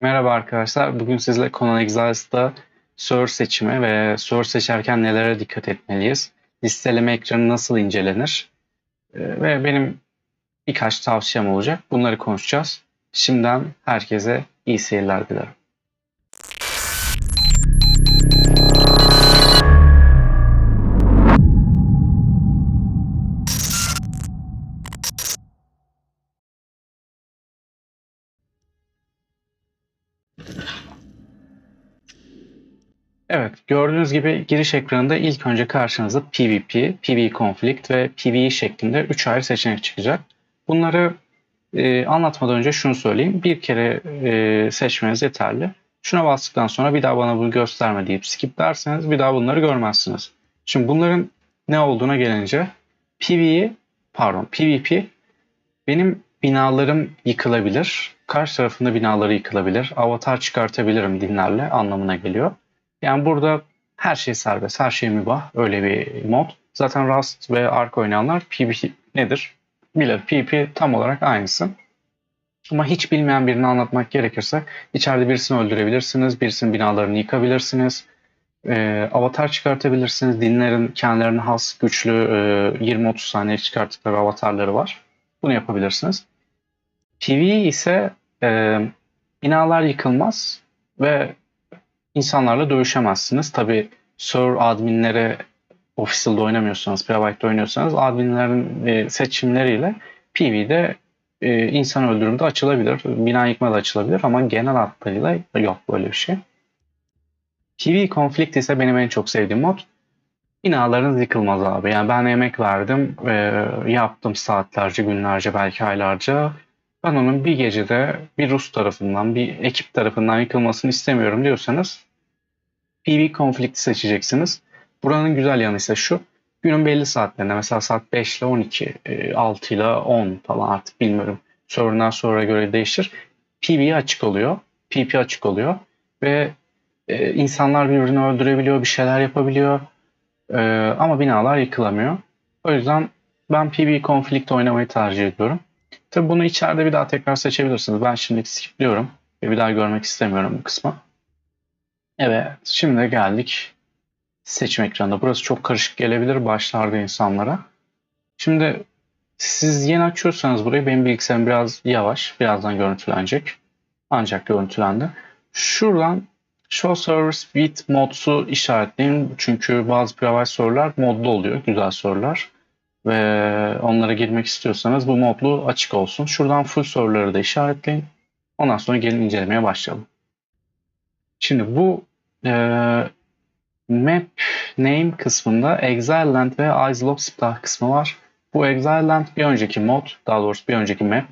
Merhaba arkadaşlar. Bugün sizle Conan Exiles'da server seçimi ve server seçerken nelere dikkat etmeliyiz? Listeleme ekranı nasıl incelenir? Ve benim birkaç tavsiyem olacak. Bunları konuşacağız. Şimdiden herkese iyi seyirler dilerim. Evet, gördüğünüz gibi giriş ekranında ilk önce karşınıza PvP, PvE Conflict ve PvE şeklinde 3 ayrı seçenek çıkacak. Bunları anlatmadan önce şunu söyleyeyim. Bir kere seçmeniz yeterli. Şuna bastıktan sonra bir daha bana bunu gösterme deyip skip derseniz bir daha bunları görmezsiniz. Şimdi bunların ne olduğuna gelince PvP benim binalarım yıkılabilir. Karşı tarafında binaları yıkılabilir. Avatar çıkartabilirim dinlerle anlamına geliyor. Yani burada her şey serbest, her şey mübah. Öyle bir mod. Zaten Rust ve Ark oynayanlar PvP nedir bilir. PvP tam olarak aynısı. Ama hiç bilmeyen birini anlatmak gerekirse içeride birisini öldürebilirsiniz, birisinin binalarını yıkabilirsiniz, avatar çıkartabilirsiniz. Dinlerin kendilerine has güçlü 20-30 saniye çıkarttıkları avatarları var. Bunu yapabilirsiniz. PvE ise e, binalar yıkılmaz ve insanlarla dövüşemezsiniz. Tabi server adminleri official'da oynamıyorsanız, private'da oynuyorsanız adminlerin seçimleriyle PvE'de insan öldürümü de açılabilir, bina yıkma da açılabilir ama genel hatlarıyla yok böyle bir şey. PvE Conflict ise benim en çok sevdiğim mod. Binalarınız yıkılmaz abi. Yani ben emek verdim, yaptım saatlerce, günlerce, belki aylarca. Ben onun bir gecede bir Rus tarafından, bir ekip tarafından yıkılmasını istemiyorum diyorsanız PvE Conflict'i seçeceksiniz. Buranın güzel yanı ise şu. Günün belli saatlerinde mesela saat 5 ile 12, 6 ile 10 falan artık bilmiyorum. Server'dan sonra göre değişir. PvE açık oluyor. PP açık oluyor. Ve insanlar birbirini öldürebiliyor, bir şeyler yapabiliyor. Ama binalar yıkılamıyor. O yüzden ben PvE Conflict oynamayı tercih ediyorum. Tabi bunu içeride bir daha tekrar seçebilirsiniz. Ben şimdi skipliyorum ve bir daha görmek istemiyorum bu kısmı. Evet, şimdi geldik seçim ekranına. Burası çok karışık gelebilir başlarda insanlara. Şimdi siz yeni açıyorsanız burayı benim bilgisayarım biraz yavaş. Birazdan görüntülenecek. Ancak görüntülendi. Şuradan Show Servers with Mods'u işaretleyin. Çünkü bazı private sorular modlu oluyor. Güzel sorular. Ve onlara girmek istiyorsanız bu modlu açık olsun. Şuradan full soruları da işaretleyin. Ondan sonra gelin incelemeye başlayalım. Şimdi bu e, Map Name kısmında Exileland ve Isle of Sptah kısmı var. Bu Exileland bir önceki mod, daha doğrusu bir önceki map.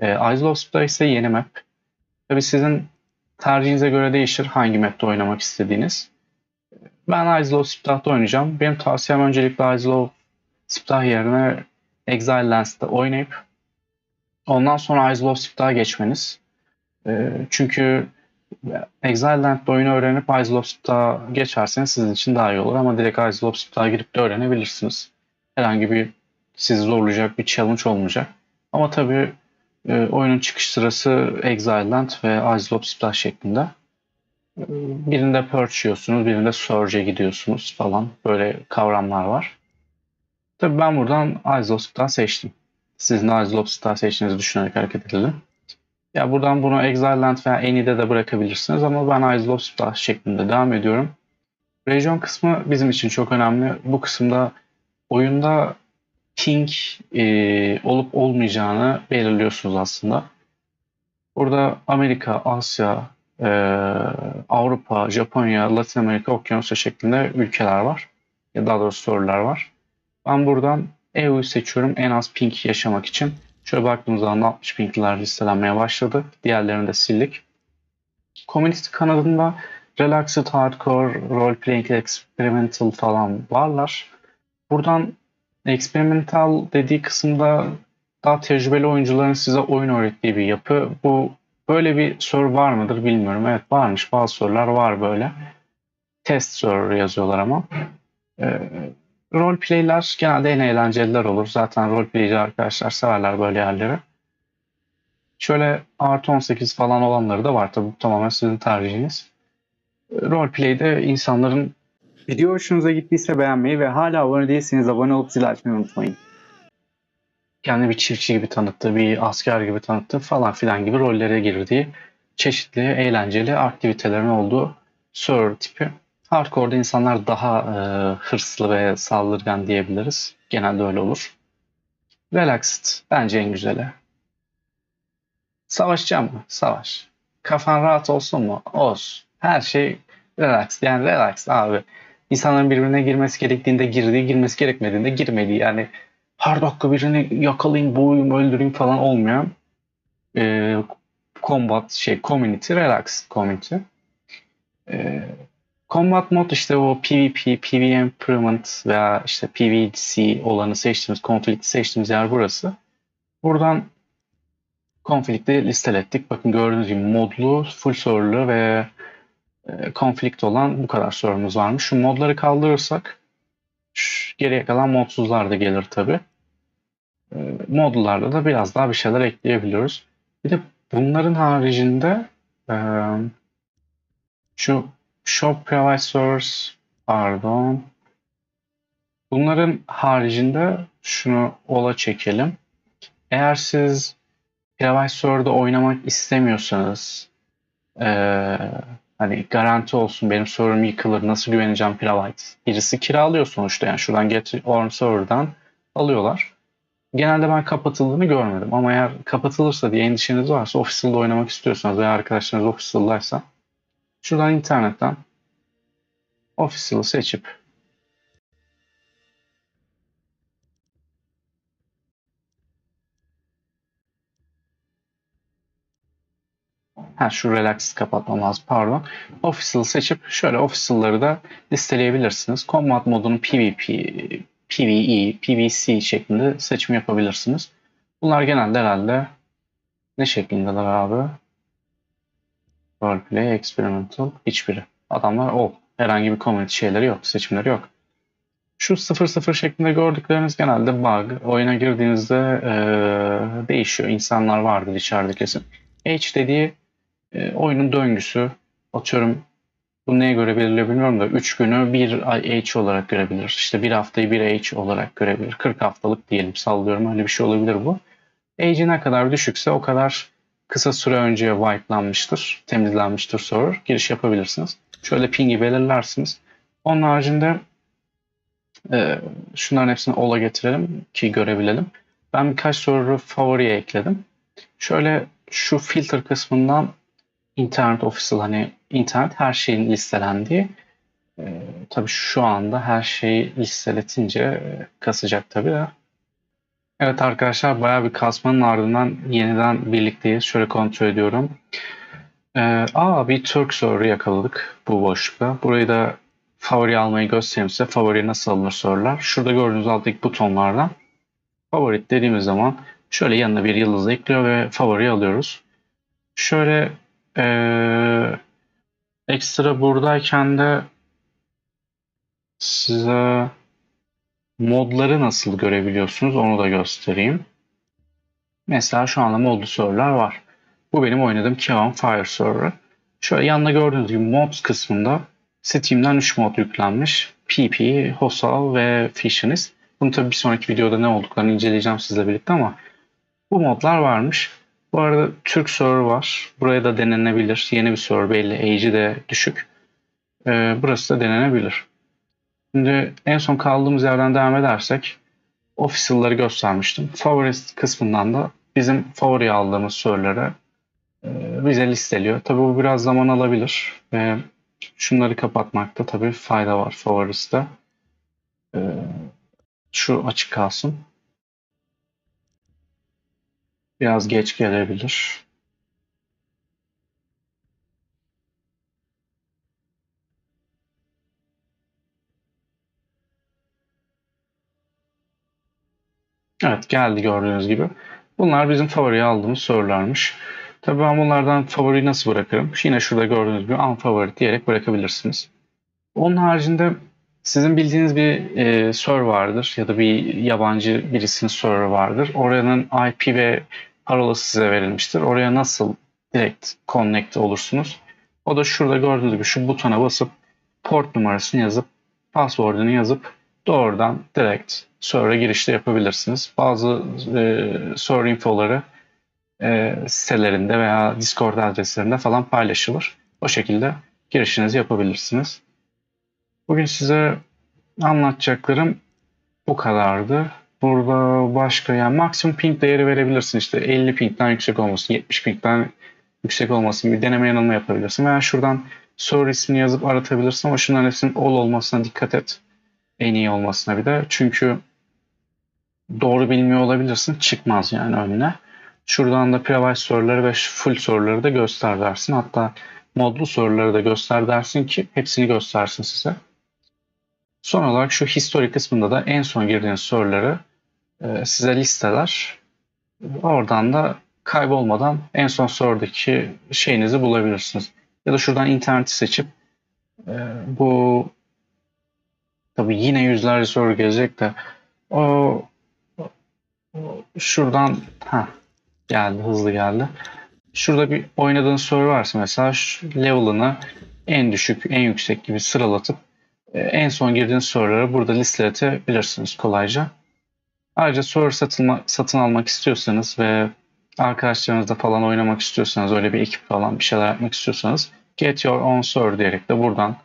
Isle of Sptah ise yeni map. Tabii sizin tercihinize göre değişir hangi map'te oynamak istediğiniz. Ben Isle of Sptah'ta oynayacağım. Benim tavsiyem öncelikle Isle of Sptah yerine Exilelands'ta oynayıp ondan sonra Isle of Sptah'a geçmeniz. Çünkü Exileland'da oyunu öğrenip Isle of Sptah'a geçerseniz sizin için daha iyi olur ama direkt Isle of Sptah'a girip de öğrenebilirsiniz. Herhangi bir sizi zorlayacak bir challenge olmayacak. Ama tabii oyunun çıkış sırası Exileland ve Isle of Sptah şeklinde. Birinde Perch yiyorsunuz, birinde Surge'e gidiyorsunuz falan. Böyle kavramlar var. Tabii ben buradan Isle of Sptah seçtim. Sizin de Isle of Sptah seçtiğinizi düşünerek hareket edelim. Ya buradan bunu Exileland veya Any'de de bırakabilirsiniz ama ben Isle of Sptah şeklinde devam ediyorum. Region kısmı bizim için çok önemli. Bu kısımda oyunda ping olup olmayacağını belirliyorsunuz aslında. Burada Amerika, Asya, e, Avrupa, Japonya, Latin Amerika, Okyanusya şeklinde ülkeler var. Ya daha doğrusu sorular var. Ben buradan EU'yu seçiyorum en az ping yaşamak için. Şöyle baktığımız zaman 60 pingler listelenmeye başladı. Diğerlerini de sildik. Community kanalında Relaxed Hardcore, Role Playing Experimental falan varlar. Buradan experimental dediği kısımda daha tecrübeli oyuncuların size oyun öğrettiği bir yapı. Bu böyle bir soru var mıdır bilmiyorum. Evet varmış. Bazı sorular var böyle. Test soru yazıyorlar ama. Ee, Roleplay'ler genelde en eğlenceliler olur. Zaten roleplayci arkadaşlar severler böyle yerleri. Şöyle artı 18 falan olanları da var. Tabii bu tamamen sizin tercihiniz. Roleplay'de insanların video hoşunuza gittiyse beğenmeyi ve hala abone değilseniz abone olup zil açmayı unutmayın. Kendi bir çiftçi gibi tanıttığı, bir asker gibi tanıttığı falan filan gibi rollere girdiği çeşitli eğlenceli aktivitelerin olduğu server tipi. Hardcore'da insanlar daha hırslı ve saldırgan diyebiliriz. Genelde öyle olur. Relaxed bence en güzeli. Savaşacağım mı? Savaş. Kafan rahat olsun mu? Olsun. Her şey relax. Yani relax abi. İnsanların birbirine girmesi gerektiğinde girdiği, girmesi gerekmediğinde girmediği. Yani her dakika birini yakalayayım, boğayım, öldüreyim falan olmuyor. Ee, community, relax community. Ee, combat mod işte o PvP, PvE improvement veya işte PvC olanı seçtiğimiz, conflict seçtiğimiz yer burası. Buradan conflict'i listelettik. Bakın gördüğünüz gibi modlu, full server'lı ve conflict olan bu kadar server'ımız varmış. Şu modları kaldırırsak geriye kalan modsuzlar da gelir tabi. Modlarda da biraz daha bir şeyler ekleyebiliyoruz. Bir de bunların haricinde şu shop providers, pardon. Bunların haricinde şunu ola çekelim. Eğer siz Previsor'da oynamak istemiyorsanız hani garanti olsun benim server'ım yıkılır nasıl güveneceğim Private. Birisi kiralıyor sonuçta yani şuradan Get On Server'dan alıyorlar. Genelde ben kapatıldığını görmedim ama eğer kapatılırsa diye endişeniz varsa Official'da oynamak istiyorsanız veya arkadaşlarınız Official'daysa şuradan internetten Official'ı seçip şu relax kapatmam lazım pardon. Official seçip şöyle official'ları da listeleyebilirsiniz. Combat modunu PvP, PvE, PvC şeklinde seçim yapabilirsiniz. Bunlar genelde herhalde ne şeklindeler abi? Roleplay, experimental, hiçbiri. Adamlar herhangi bir community şeyleri yok, seçimleri yok. Şu 0-0 şeklinde gördükleriniz genelde bug. Oyuna girdiğinizde değişiyor. İnsanlar vardır içeride kesin. H dediği oyunun döngüsü. Atıyorum bu neye göre belirliyor bilmiyorum da 3 günü bir ay H olarak görebilir. İşte bir haftayı bir H olarak görebilir. 40 haftalık diyelim sallıyorum öyle bir şey olabilir bu. Age'i ne kadar düşükse o kadar kısa süre önce wipe'lanmıştır, temizlenmiştir server. Giriş yapabilirsiniz. Şöyle ping'i belirlersiniz. Onun haricinde şunların hepsini ola getirelim ki görebilelim. Ben birkaç server'ı favoriye ekledim. Şöyle şu filter kısmından internet official hani internet her şeyin listelendiği tabii şu anda her şeyi listeletince kasacak tabii de. Evet arkadaşlar bayağı bir kasmanın ardından yeniden birlikteyiz. Şöyle kontrol ediyorum. Bir Türk server'ı yakaladık bu boşlukta. Burayı da favori almayı göstereyim size. Favori nasıl alınır sorular. Şurada gördüğünüz alttaki butonlardan favorit dediğimiz zaman şöyle yanına bir yıldız ekliyor ve favori alıyoruz. Şöyle ekstra buradayken de size modları nasıl görebiliyorsunuz onu da göstereyim. Mesela şu anda modlu server'lar var. Bu benim oynadığım Keon Fire server'ı. Şöyle yanında gördüğünüz gibi mods kısmında Steam'den 3 mod yüklenmiş. PP, Hosal ve Fissionist. Bunu tabii bir sonraki videoda ne olduklarını inceleyeceğim sizle birlikte ama bu modlar varmış. Bu arada Türk server var. Buraya da denenebilir. Yeni bir server belli. Age'i de düşük. Burası da denenebilir. Şimdi en son kaldığımız yerden devam edersek official'ları göstermiştim. Favori kısmından da bizim favori aldığımız server'ları bize listeliyor. Tabii bu biraz zaman alabilir ve şunları kapatmakta tabii fayda var favoriste. Şu açık kalsın. Biraz geç gelebilir. Evet geldi gördüğünüz gibi. Bunlar bizim favoriye aldığımız sorularmış. Tabii ben bunlardan favoriyi nasıl bırakırım? Yine şurada gördüğünüz gibi unfavorite diyerek bırakabilirsiniz. Onun haricinde sizin bildiğiniz bir server vardır ya da bir yabancı birisinin server vardır. Oranın IP ve parolası size verilmiştir. Oraya nasıl direkt connect olursunuz? O da şurada gördüğünüz gibi şu butona basıp port numarasını yazıp password'unu yazıp doğrudan direkt server'a girişte yapabilirsiniz. Bazı server infoları sitelerinde veya Discord adreslerinde falan paylaşılır. O şekilde girişinizi yapabilirsiniz. Bugün size anlatacaklarım bu kadardı. Burada başka yani maksimum ping değeri verebilirsin. İşte 50 pingden yüksek olmasın, 70 pingden yüksek olmasın bir deneme yanılma yapabilirsin. Veya şuradan server ismini yazıp aratabilirsin ama şunların hepsinin all olmasına dikkat et. En iyi olmasına bir de. Çünkü doğru bilmiyor olabilirsin. Çıkmaz yani önüne. Şuradan da private soruları ve full soruları da göster dersin. Hatta modlu soruları da göster dersin ki hepsini göstersin size. Son olarak şu history kısmında da en son girdiğiniz soruları size listeler. Oradan da kaybolmadan en son sorudaki şeyinizi bulabilirsiniz. Ya da şuradan interneti seçip bu tabii yine yüzlerce soru gelecek de o şuradan geldi, hızlı geldi. Şurada bir oynadığınız soru varsa mesela level'ını en düşük, en yüksek gibi sıralatıp en son girdiğiniz soruları burada listeletebilirsiniz kolayca. Ayrıca soru satın almak istiyorsanız ve arkadaşlarınızla falan oynamak istiyorsanız, öyle bir ekip falan bir şeyler yapmak istiyorsanız Get Your Own Server diyerek de buradan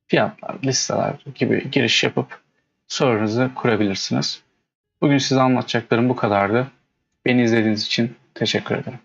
fiyatlar, listeler gibi giriş yapıp server'ınızı kurabilirsiniz. Bugün size anlatacaklarım bu kadardı. Beni izlediğiniz için teşekkür ederim.